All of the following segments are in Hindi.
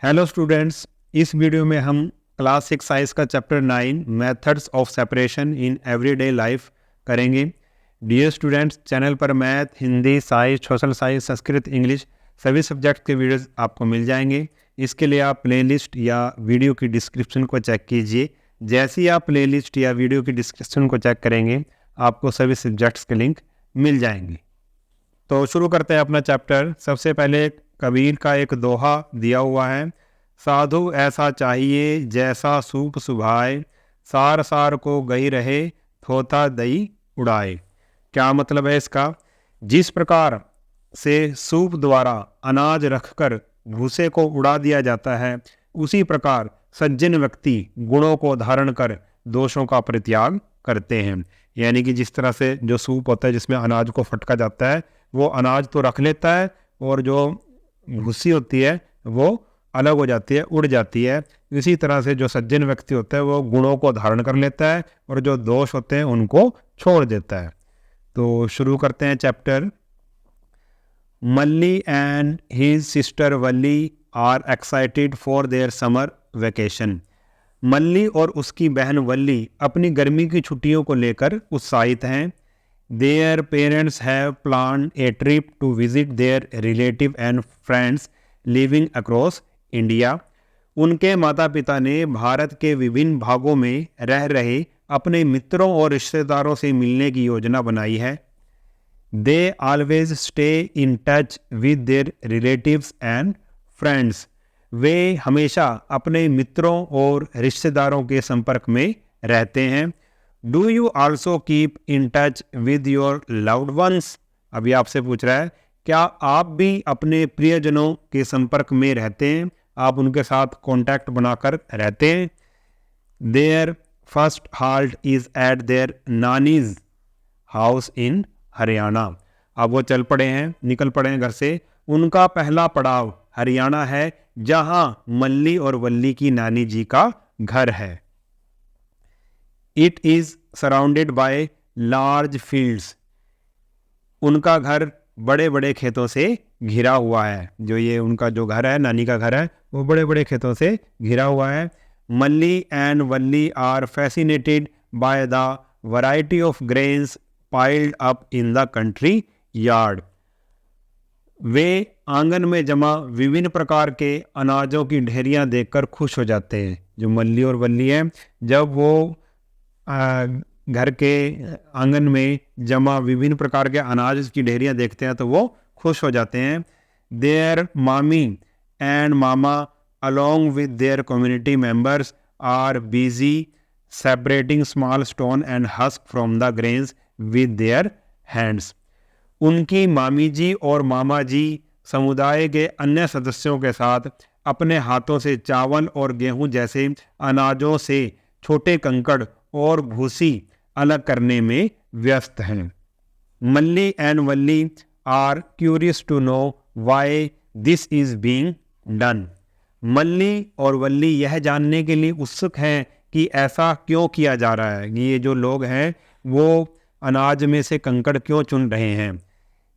हेलो स्टूडेंट्स, इस वीडियो में हम क्लास 6 साइंस का chapter 9 methods of separation in everyday life करेंगे। डियर स्टूडेंट्स, चैनल पर math, Hindi, science, social science, Sanskrit, English सभी सब्जेक्ट के वीडियोस आपको मिल जाएंगे। इसके लिए आप प्लेलिस्ट या वीडियो की डिस्क्रिप्शन को चेक कीजिए। जैसे ही आप प्लेलिस्ट या वीडियो की डिस्क्रिप्शन को चेक करेंगे, आपको सभी सब्जेक्ट्स के लिंक मिल जाएंगे। तो शुरू करते हैं अपना चैप्टर। सबसे पहले कबीर का एक दोहा दिया हुआ है। साधु ऐसा चाहिए जैसा सूप सुभाए, सार सार को गई रहे, थोथा दई उड़ाए। क्या मतलब है इसका? जिस प्रकार से सूप द्वारा अनाज रखकर भूसे को उड़ा दिया जाता है, उसी प्रकार सज्जन व्यक्ति गुणों को धारण कर दोषों का परित्याग करते हैं। यानी कि जिस तरह से जो सूप होता है जिसमें अनाज को फटका जाता है, वो अनाज तो रख लेता है और जो भूसी होती है वो अलग हो जाती है, उड़ जाती है। इसी तरह से जो सज्जन व्यक्ति होता है वो गुणों को धारण कर लेता है और जो दोष होते हैं उनको छोड़ देता है। तो शुरू करते हैं chapter. Malli and his sister Valli are excited for their summer vacation. Malli और उसकी बहन वल्ली अपनी गर्मी की छुट्टियों को लेकर उत्साहित हैं। Their parents have planned a trip to visit their relative and friends living across India. उनके माता पिता ने भारत के विभिन्न भागों में रह रहे अपने मित्रों और रिश्तेदारों से मिलने की योजना बनाई है। They always stay in touch with their relatives and friends. वे हमेशा अपने मित्रों और रिश्तेदारों के संपर्क में रहते हैं। Do you also keep in touch with your loved ones. अभी आपसे पूछ रहा है, क्या आप भी अपने प्रियजनों के संपर्क में रहते हैं? आप उनके साथ कांटेक्ट बनाकर रहते हैं। Their first halt is at their nani's house in Haryana. अब वो चल पड़े हैं, निकल पड़े हैं घर से। उनका पहला पड़ाव हरियाणा है, जहां मल्ली और वल्ली की नानी जी का घर है। It is surrounded by large fields. उनका घर बड़े बड़े खेतों से घिरा हुआ है। जो ये उनका जो घर है, नानी का घर है, वो बड़े बड़े खेतों से घिरा हुआ है। Malli and Valli are fascinated by the variety of grains piled up in the country yard. वे आंगन में जमा विभिन्न प्रकार के अनाजों की ढेरियां देखकर खुश हो जाते हैं। जो मल्ली और वल्ली हैं, जब वो घर के आंगन में जमा विभिन्न प्रकार के अनाज की ढेरियां देखते हैं तो वो खुश हो जाते हैं। देयर मामी and mama along with their community members are busy separating small stone and husk from the grains with their hands. उनकी मामी जी और मामा जी समुदाय के अन्य सदस्यों के साथ अपने हाथों से चावल और गेहूं जैसे अनाजों से छोटे कंकड़ और भूसी अलग करने में व्यस्त हैं। Malli and Valli are curious to know why this is being done. Malli और वल्ली यह जानने के लिए उत्सुक हैं कि ऐसा क्यों किया जा रहा है। ये जो लोग हैं वो अनाज में से कंकड़ क्यों चुन रहे हैं।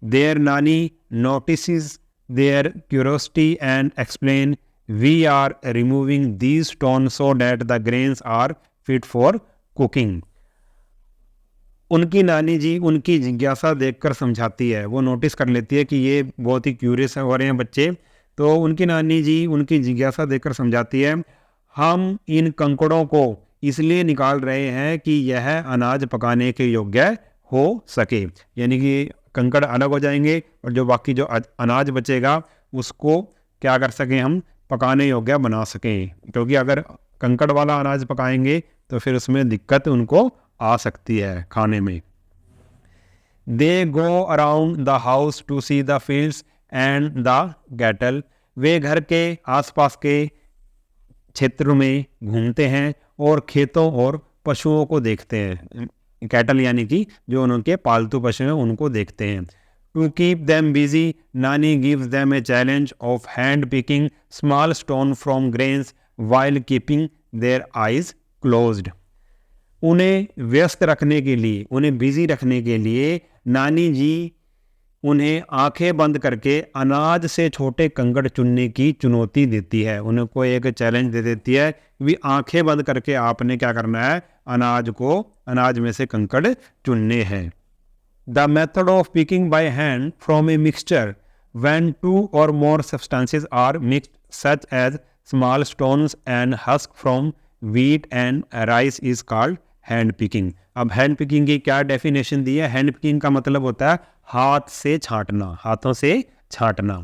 Their nani notices their curiosity and explain, we are removing these stone so that the grains are fit for cooking. उनकी नानी जी उनकी जिज्ञासा देखकर समझाती है। वो नोटिस कर लेती है कि ये बहुत ही क्यूरियस हो रहे हैं बच्चे, तो उनकी नानी जी उनकी जिज्ञासा देखकर समझाती है, हम इन कंकड़ों को इसलिए निकाल रहे हैं कि यह अनाज पकाने के योग्य हो सके। यानी कि कंकड़ अलग हो जाएंगे और जो बाकी जो अनाज बचेगा उसको क्या कर सकें, हम पकाने योग्य बना सकें। क्योंकि अगर कंकड़ वाला अनाज पकाएंगे तो फिर उसमें दिक्कत उनको आ सकती है खाने में। They go around the house to see the fields and the cattle. वे घर के आसपास के क्षेत्र में घूमते हैं और खेतों और पशुओं को देखते हैं। कैटल यानी कि जो उनके पालतू पशु हैं उनको देखते हैं। टू कीप देम बिजी, नानी gives them a challenge of hand picking small stone from grains while keeping their eyes closed. उन्हें व्यस्त रखने के लिए, उन्हें बिजी रखने के लिए नानी जी उन्हें आंखें बंद करके अनाज से छोटे कंकड़ चुनने की चुनौती देती है। उनको एक चैलेंज दे देती है कि आंखें बंद करके आपने क्या करना है, अनाज में से कंकड़ चुनने हैं। The method of picking by hand from a mixture when two or more substances are mixed such as small stones and husk from wheat and rice is called hand picking। अब hand picking की क्या डेफिनेशन दी है? hand picking का मतलब होता है हाथ से छांटना, हाथों से छांटना।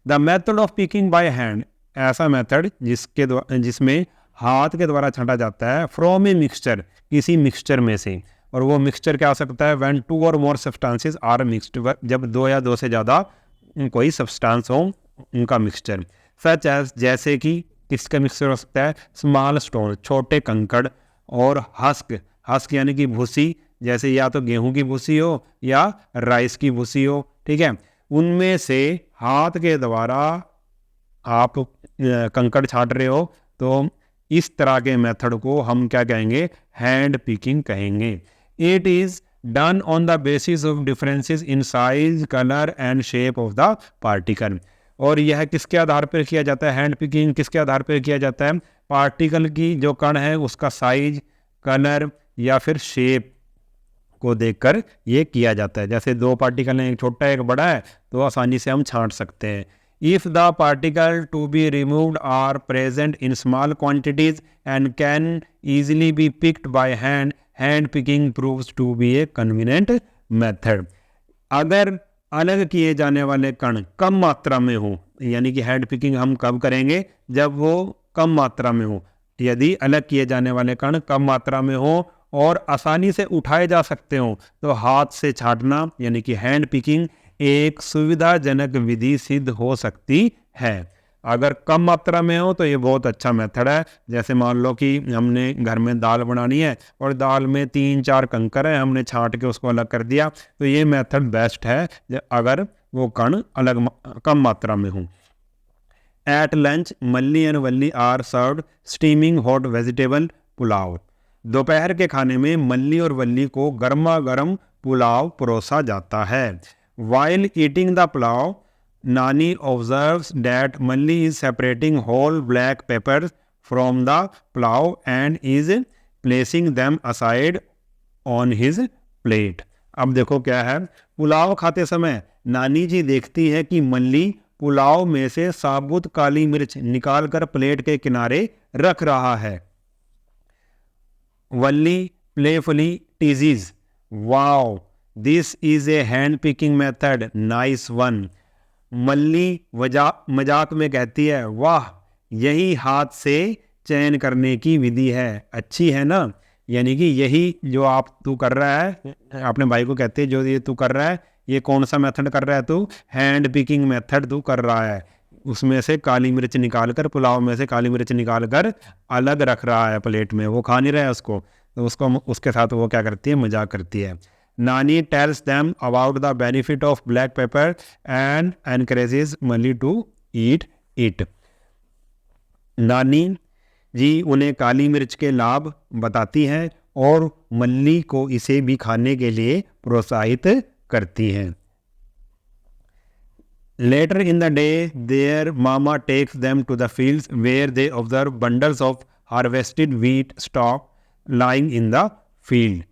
The method of picking by hand, ऐसा मेथड जिसमें हाथ के द्वारा छांटा जाता है, फ्रॉम ए मिक्सचर, किसी मिक्सचर में से। और वो मिक्सचर क्या हो सकता है? व्हेन टू और मोर सब्सटेंसेस आर मिक्स्ड, जब दो या दो से ज़्यादा कोई सब्सटेंस हो उनका मिक्सचर। सच एज, जैसे कि किसका मिक्सचर हो सकता है? स्मॉल स्टोन, छोटे कंकड़, और हस्क यानी कि भूसी, जैसे या तो गेहूं की भूसी हो या राइस की भूसी हो, ठीक है, उनमें से हाथ के द्वारा आप कंकड़ छांट रहे हो, तो इस तरह के मेथड को हम क्या कहेंगे? हैंड पिकिंग कहेंगे। It is done on the basis of differences in size, color and shape of the particle। और यह किसके आधार पर किया जाता है? हैंड पिकिंग किसके आधार पर किया जाता है? पार्टिकल की जो कण है उसका साइज, कलर या फिर शेप को देखकर ये किया जाता है। जैसे दो पार्टिकल हैं, एक छोटा एक बड़ा है, तो आसानी से हम छांट सकते हैं। If the particle to be removed are present in small quantities and can easily be picked by hand picking proves to be a convenient method. अगर अलग किए जाने वाले कण कम मात्रा में हो, यानी कि हैंड पिकिंग हम कब करेंगे? जब वो कम मात्रा में हो। यदि अलग किए जाने वाले कण कम मात्रा में हो और आसानी से उठाए जा सकते हो, तो हाथ से छांटना यानी कि हैंड पिकिंग एक सुविधाजनक विधि सिद्ध हो सकती है। अगर कम मात्रा में हो तो ये बहुत अच्छा मेथड है। जैसे मान लो कि हमने घर में दाल बनानी है और दाल में 3-4 कंकर है, हमने छांट के उसको अलग कर दिया, तो ये मेथड बेस्ट है अगर वो कण कम मात्रा में हो। At lunch Malli and Valli are served steaming hot vegetable pulao. दोपहर के खाने में मल्ली और वल्ली को गर्मा गर्म पुलाव परोसा जाता है। While eating the pulao, Nani observes that Malli is separating whole black peppers from the plow and is placing them aside on his plate। अब देखो क्या है, पुलाव खाते समय नानी जी देखती है कि मल्ली पुलाव में से साबुत काली मिर्च निकालकर प्लेट के किनारे रख रहा है। वल्ली playfully teases, wow, this is a hand picking method, nice one। मल्ली मजाक में कहती है, वाह, यही हाथ से चयन करने की विधि है, अच्छी है ना। यानी कि यही जो तू कर रहा है, अपने भाई को कहते हैं जो ये तू कर रहा है, ये कौन सा मेथड कर रहा है तू? हैंड पिकिंग मेथड तू कर रहा है। उसमें से काली मिर्च निकाल कर, पुलाव में से काली मिर्च निकाल कर अलग रख रहा है प्लेट में, वो खा नहीं रहा है उसको, तो उसके साथ वो क्या करती है? मजाक करती है। Nani tells them about the benefit of black pepper and encourages Malli to eat it। नानी जी उन्हें काली मिर्च के लाभ बताती हैं और मल्ली को इसे भी खाने के लिए प्रोत्साहित करती हैं। Later in the day, their mama takes them to the fields where they observe bundles of harvested wheat stalk lying in the field।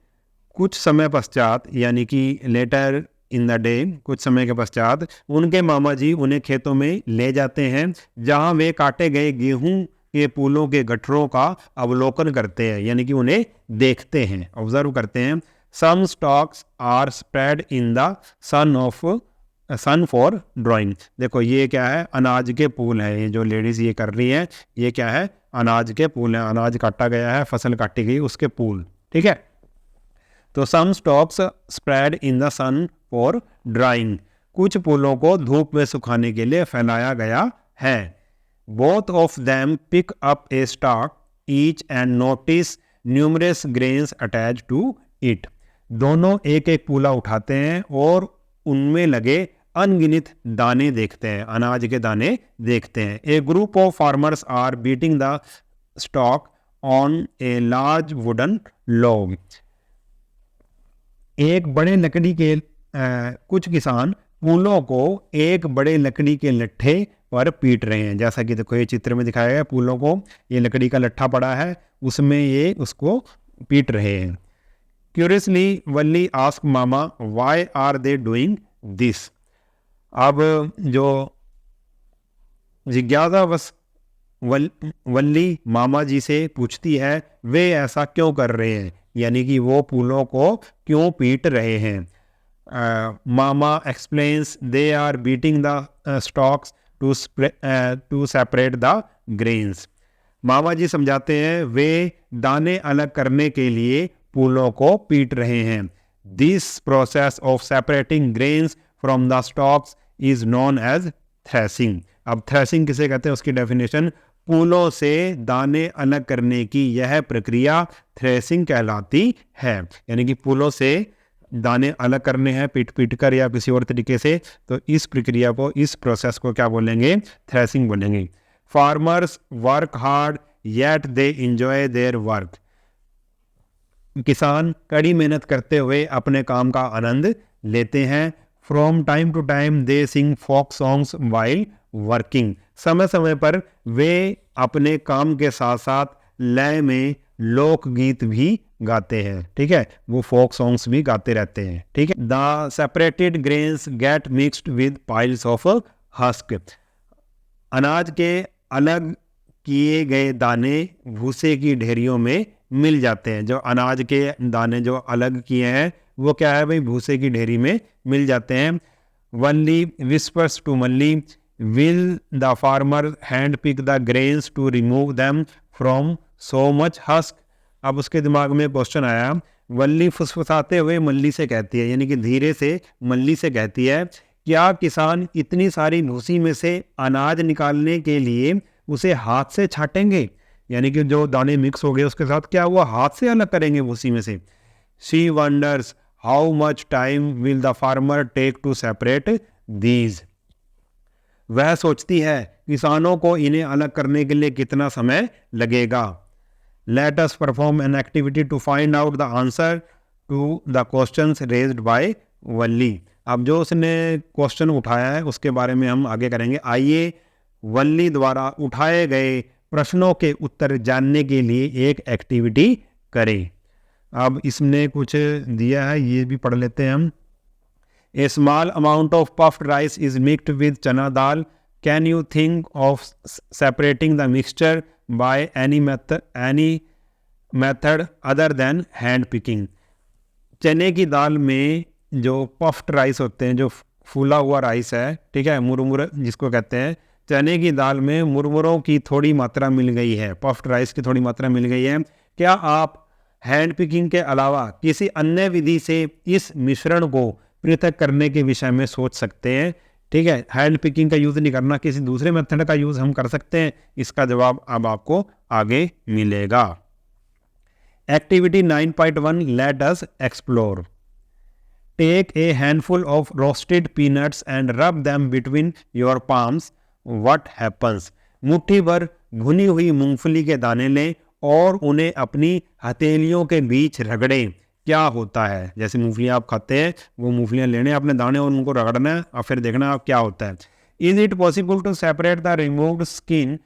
कुछ समय पश्चात, यानी कि लेटर इन द डे, कुछ समय के पश्चात उनके मामा जी उन्हें खेतों में ले जाते हैं जहां वे काटे गए गेहूं के फूलों के गठरों का अवलोकन करते हैं, यानी कि उन्हें देखते हैं, ऑब्जर्व करते हैं। Some stalks are spread in the sun for drying. देखो ये क्या है? अनाज के फूल है, ये जो लेडीज ये कर रही है, ये क्या है? अनाज के फूल है, अनाज काटा गया है, फसल काटी गई, उसके फूल, ठीक है। तो some stalks spread in the sun for drying, कुछ फूलों को धूप में सुखाने के लिए फैलाया गया है। Both of them pick up a stalk each and notice numerous grains attach to it. दोनों एक एक फूला उठाते हैं और उनमें लगे अनगिनत दाने देखते हैं, अनाज के दाने देखते हैं। A group of farmers are beating the stalk on a large wooden log. एक बड़े लकड़ी के कुछ किसान फूलों को एक बड़े लकड़ी के लट्ठे पर पीट रहे हैं। जैसा कि देखो ये चित्र में दिखाया गया, फूलों को ये लकड़ी का लट्ठा पड़ा है, उसमें ये उसको पीट रहे हैं। Curiously Valli ask mama why are they doing this. अब जो जिज्ञासावश वल्ली मामा जी से पूछती है वे ऐसा क्यों कर रहे हैं, यानी कि वो फूलों को क्यों पीट रहे हैं। मामा explains they are beating the stalks to separate the grains. मामा जी समझाते हैं वे दाने अलग करने के लिए फूलों को पीट रहे हैं। This process of separating grains from the stalks is known as threshing. अब थ्रेसिंग किसे कहते हैं, उसकी डेफिनेशन, फूलों से दाने अलग करने की यह प्रक्रिया थ्रेसिंग कहलाती है। यानी कि फूलों से दाने अलग करने हैं पीट पीट कर या किसी और तरीके से, तो इस प्रक्रिया को, इस प्रोसेस को क्या बोलेंगे, थ्रेसिंग बोलेंगे। Farmers work hard yet they enjoy their work. किसान कड़ी मेहनत करते हुए अपने काम का आनंद लेते हैं। From time to time they sing folk songs while working. समय समय पर वे अपने काम के साथ साथ लय में लोकगीत भी गाते हैं। ठीक है, वो फोक सॉन्ग्स भी गाते रहते हैं। ठीक है। The separated grains get mixed with piles of husk. अनाज के अलग किए गए दाने भूसे की ढेरियों में मिल जाते हैं। जो अनाज के दाने जो अलग किए हैं वो क्या है भाई, भूसे की ढेरी में मिल जाते हैं। Valli whispers to Malli will the farmer hand pick the grains to remove them from so much husk. अब उसके दिमाग में क्वेश्चन आया, वल्ली फुसफुसाते हुए मल्ली से कहती है, यानी कि धीरे से मल्ली से कहती है, क्या किसान इतनी सारी भूसी में से अनाज निकालने के लिए उसे हाथ से छाटेंगे, यानी कि जो दाने मिक्स हो गए उसके साथ क्या वो हाथ से अलग करेंगे भूसी में से। She wonders how much time will the farmer take to separate these. वह सोचती है किसानों को इन्हें अलग करने के लिए कितना समय लगेगा। Let us perform an activity to find out the answer to the questions raised by Valli. अब जो उसने क्वेश्चन उठाया है उसके बारे में हम आगे करेंगे। आइए वल्ली द्वारा उठाए गए प्रश्नों के उत्तर जानने के लिए एक एक्टिविटी करें। अब इसने कुछ दिया है, ये भी पढ़ लेते हैं हम। A small amount of puffed rice is mixed with chana dal. Can you think of separating the mixture by any method other than hand picking. चने की दाल में जो पफ्ड राइस होते हैं, जो फूला हुआ राइस है, ठीक है, मुरमुरे जिसको कहते हैं, चने की दाल में मुरमुरों की थोड़ी मात्रा मिल गई है, पफ्ड राइस की थोड़ी मात्रा मिल गई है। क्या आप हैंड पिकिंग के अलावा किसी अन्य विधि से इस मिश्रण को पृथक करने के विषय में सोच सकते हैं? ठीक है, हैंड पिकिंग का यूज़ नहीं करना, किसी दूसरे मेथड का यूज़ हम कर सकते हैं। इसका जवाब अब आपको आगे मिलेगा। Activity 9.1 let us explore. Take a handful of roasted peanuts and rub them between your palms. What happens. मुट्ठी भर भुनी हुई मूंगफली के दाने लें और उन्हें अपनी हथेलियों के बीच रगड़ें। क्या होता है? जैसे मूंगफलियाँ आप खाते हैं, वो मूंगफलियाँ लेने अपने दाने और उनको रगड़ना है और फिर देखना आप क्या होता है। Is it possible to separate the removed skin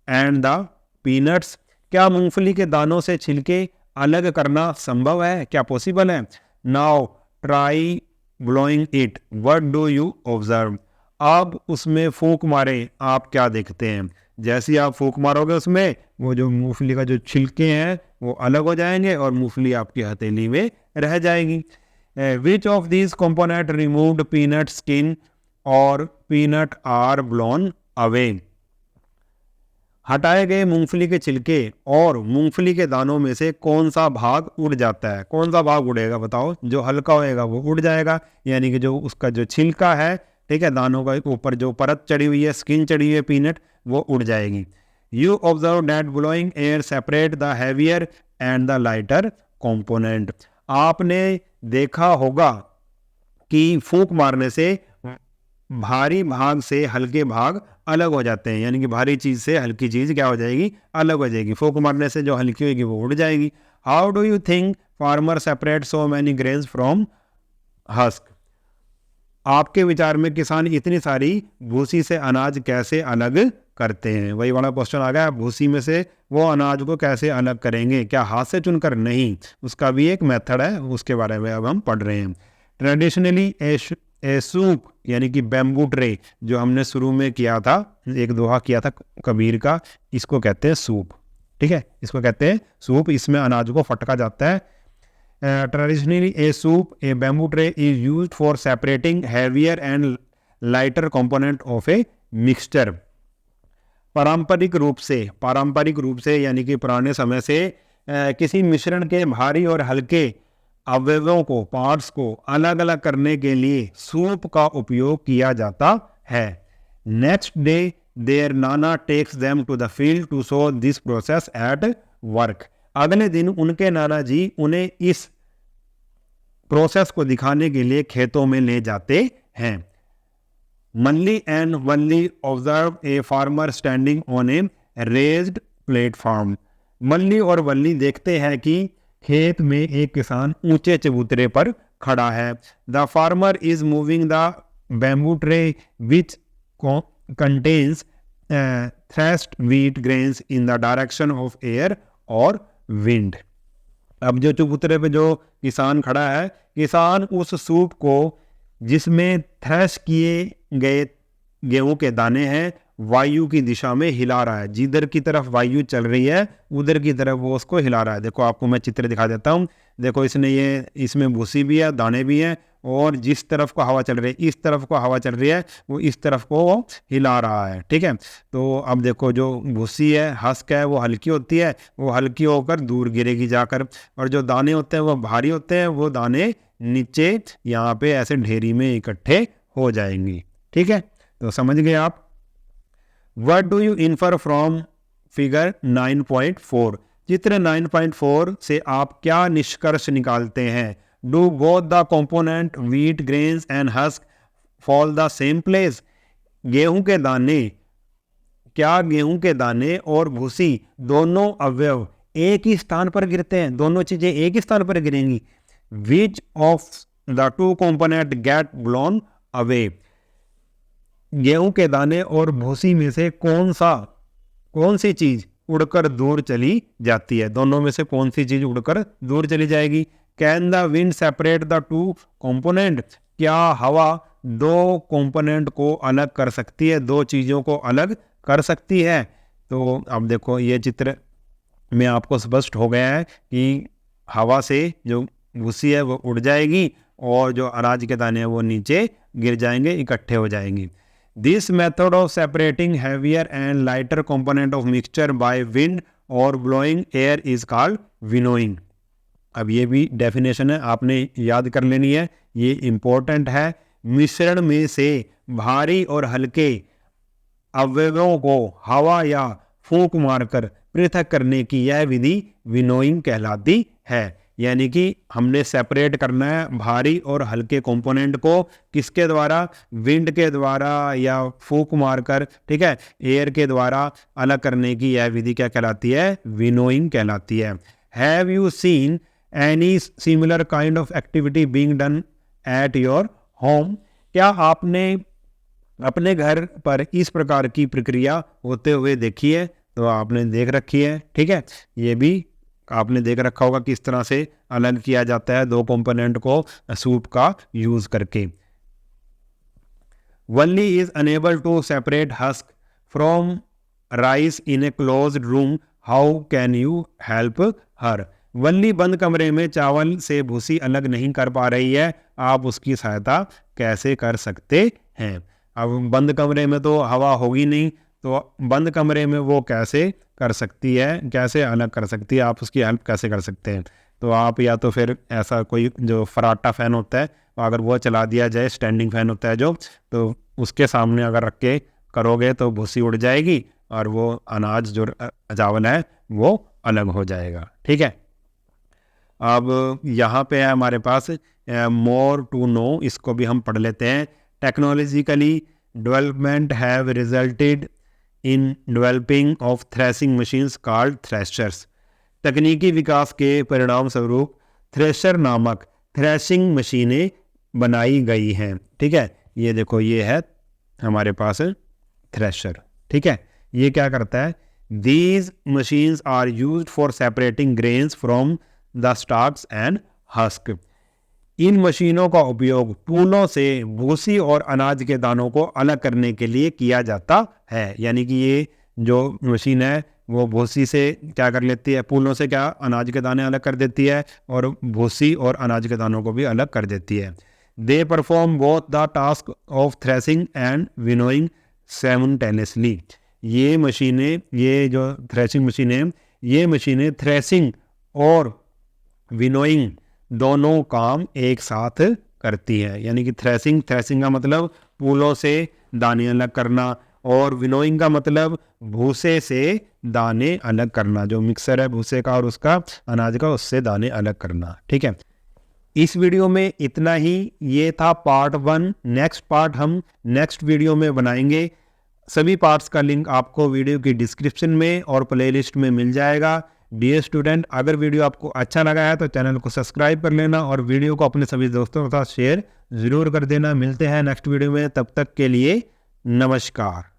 and the peanuts. क्या मूंगफली के दानों से छिलके अलग करना संभव है? क्या पॉसिबल है? Now try blowing it. What do you observe. अब उसमें फूंक मारे, आप क्या देखते हैं? जैसे आप फूंक मारोगे उसमें, वो जो मूंगफली का जो छिलके हैं वो अलग हो जाएंगे और मूंगफली आपकी हथेली में रह जाएगी। Which of these component removed peanut skin और पीनट आर ब्लोन अवे। हटाए गए मूंगफली के छिलके और मूंगफली के दानों में से कौन सा भाग उड़ जाता है? कौन सा भाग उड़ेगा बताओ? जो हल्का होएगा वो उड़ जाएगा, यानी कि जो उसका जो छिलका है, ठीक है, दानों का ऊपर जो परत चढ़ी हुई है, स्किन चढ़ी हुई है पीनट, वो उड़ जाएगी। You observe that blowing air separate the heavier and the lighter component. आपने देखा होगा कि फूंक मारने से भारी भाग से हल्के भाग अलग हो जाते हैं, यानी कि भारी चीज से हल्की चीज क्या हो जाएगी? अलग हो जाएगी। फूंक मारने से जो हल्की होगी वो उड़ जाएगी। How do you think farmer separate so many grains from husk. आपके विचार में किसान इतनी सारी भूसी से अनाज कैसे अलग करते हैं? वही वाला क्वेश्चन आ गया, भूसी में से वो अनाज को कैसे अलग करेंगे? क्या हाथ से चुनकर? नहीं, उसका भी एक मेथड है, उसके बारे में अब हम पढ़ रहे हैं। ट्रेडिशनली ए सूप यानी कि बैम्बू ट्रे, जो हमने शुरू में किया था, एक दोहा किया था कबीर का, इसको कहते हैं सूप। ठीक है, इसको कहते हैं सूप। इसमें अनाज को फटका जाता है। Traditionally, a soup, a bamboo tray is used for separating heavier and lighter component of a mixture. पारंपरिक रूप से यानी कि पुराने समय से किसी मिश्रण के भारी और हल्के अवयवों को, पार्ट्स को अलग अलग करने के लिए सूप का उपयोग किया जाता है। Next day their nana takes them to the field to show this process at work. अगले दिन उनके नाना जी उन्हें इस प्रोसेस को दिखाने के लिए खेतों में ले जाते हैं। Manli and Valli observe a farmer standing on a raised platform. मल्ली और वल्ली देखते हैं कि खेत में एक किसान ऊंचे चबूतरे पर खड़ा है। The farmer is moving the bamboo tray which contains threshed wheat grains in the direction of air or wind. अब जो चबूतरे पे जो किसान खड़ा है, किसान उस सूप को जिसमें थ्रेश किए गए गेहूं के दाने हैं वायु की दिशा में हिला रहा है। जिधर की तरफ वायु चल रही है उधर की तरफ वो उसको हिला रहा है। देखो आपको मैं चित्र दिखा देता हूँ। देखो इसमें भूसी भी है, दाने भी हैं, और जिस तरफ को हवा चल रही है, इस तरफ को हवा चल रही है, वो इस तरफ को वो हिला रहा है। ठीक है, तो अब देखो जो भूसी है, हस्क है, वो हल्की होती है, वो हल्की होकर दूर गिरेगी जाकर, और जो दाने होते हैं वो भारी होते हैं, वो दाने नीचे यहाँ पे ऐसे ढेरी में इकट्ठे हो जाएंगी। ठीक है, तो समझ गए आप। What do you infer from figure 9.4? चित्र 9.4 से आप क्या निष्कर्ष निकालते हैं? Do both the component wheat grains and husk fall the same place? क्या गेहूं के दाने और भूसी दोनों अवयव एक ही स्थान पर गिरते हैं? दोनों चीजें एक ही स्थान पर गिरेंगी। Which of the two component get blown away? गेहूं के दाने और भूसी में से कौन सी चीज उड़कर दूर चली जाती है? दोनों में से कौन सी चीज उड़कर दूर चली जाएगी? Can the wind separate the two component? क्या हवा दो कंपोनेंट को अलग कर सकती है, दो चीजों को अलग कर सकती है? तो अब देखो ये चित्र में आपको स्पष्ट हो गया है कि हवा से जो भूसी है वो उड़ जाएगी और जो अनाज के दाने हैं वो नीचे गिर जाएंगे, इकट्ठे हो जाएंगे। This method of separating heavier and lighter component of mixture by wind or blowing air is called winnowing. अब ये भी डेफिनेशन है, आपने याद कर लेनी है, ये इम्पोर्टेंट है। मिश्रण में से भारी और हल्के अवयवों को हवा या फूंक मारकर पृथक करने की यह विधि विनोइंग कहलाती है। यानी कि हमने सेपरेट करना है भारी और हल्के कंपोनेंट को, किसके द्वारा? विंड के द्वारा या फूंक मारकर, ठीक है, एयर के द्वारा अलग करने की यह विधि क्या कहलाती है? विनोइंग कहलाती है। Have you seen any similar kind of activity being done at your home? क्या आपने अपने घर पर इस प्रकार की प्रक्रिया होते हुए देखी है? तो आपने देख रखी है। ठीक है, ये भी आपने देख रखा होगा किस तरह से अलग किया जाता है दो कंपोनेंट को सूप का यूज करके। Valli is unable to separate husk from rice in a closed room, how can you help her? Valli बंद कमरे में चावल से भूसी अलग नहीं कर पा रही है, आप उसकी सहायता कैसे कर सकते हैं? अब बंद कमरे में तो हवा होगी नहीं, तो बंद कमरे में वो कैसे कर सकती है, कैसे अलग कर सकती है, आप उसकी हेल्प कैसे कर सकते हैं? तो आप या तो फिर ऐसा कोई जो फराटा फ़ैन होता है, अगर वो चला दिया जाए, स्टैंडिंग फ़ैन होता है जो, तो उसके सामने अगर रख के करोगे तो भूसी उड़ जाएगी और वो अनाज जो चावल है वो अलग हो जाएगा। ठीक है, अब यहाँ पे है हमारे पास मोर टू नो, इसको भी हम पढ़ लेते हैं। Technologically development have resulted in developing of threshing machines called threshers. तकनीकी विकास के परिणाम स्वरूप थ्रेशर नामक थ्रेशिंग मशीनें बनाई गई हैं। ठीक है, ये देखो ये है हमारे पास थ्रेशर। ठीक है, ये क्या करता है, these machines are used for separating grains from the stalks and husk. इन मशीनों का उपयोग टूलों से भूसी और अनाज के दानों को अलग करने के लिए किया जाता है। यानी कि ये जो मशीन है वो भूसी से क्या कर लेती है, पुलों से क्या अनाज के दाने अलग कर देती है और भूसी और अनाज के दानों को भी अलग कर देती है। They perform both the task of threshing and winnowing simultaneously. ये मशीनें, ये जो थ्रेसिंग मशीनें, ये मशीनें थ्रेसिंग और विनोइंग दोनों काम एक साथ करती है। यानी कि थ्रेसिंग का मतलब पुलों से दाने अलग करना, और विनोइंग का मतलब भूसे से दाने अलग करना, जो मिक्सर है भूसे का और उसका अनाज का, उससे दाने अलग करना। ठीक है, इस वीडियो में इतना ही। ये था पार्ट 1। नेक्स्ट पार्ट हम नेक्स्ट वीडियो में बनाएंगे। सभी पार्ट्स का लिंक आपको वीडियो की डिस्क्रिप्शन में और प्लेलिस्ट में मिल जाएगा। डियर स्टूडेंट, अगर वीडियो आपको अच्छा लगा है तो चैनल को सब्सक्राइब कर लेना और वीडियो को अपने सभी दोस्तों के साथ शेयर ज़रूर कर देना। मिलते हैं नेक्स्ट वीडियो में, तब तक के लिए नमस्कार।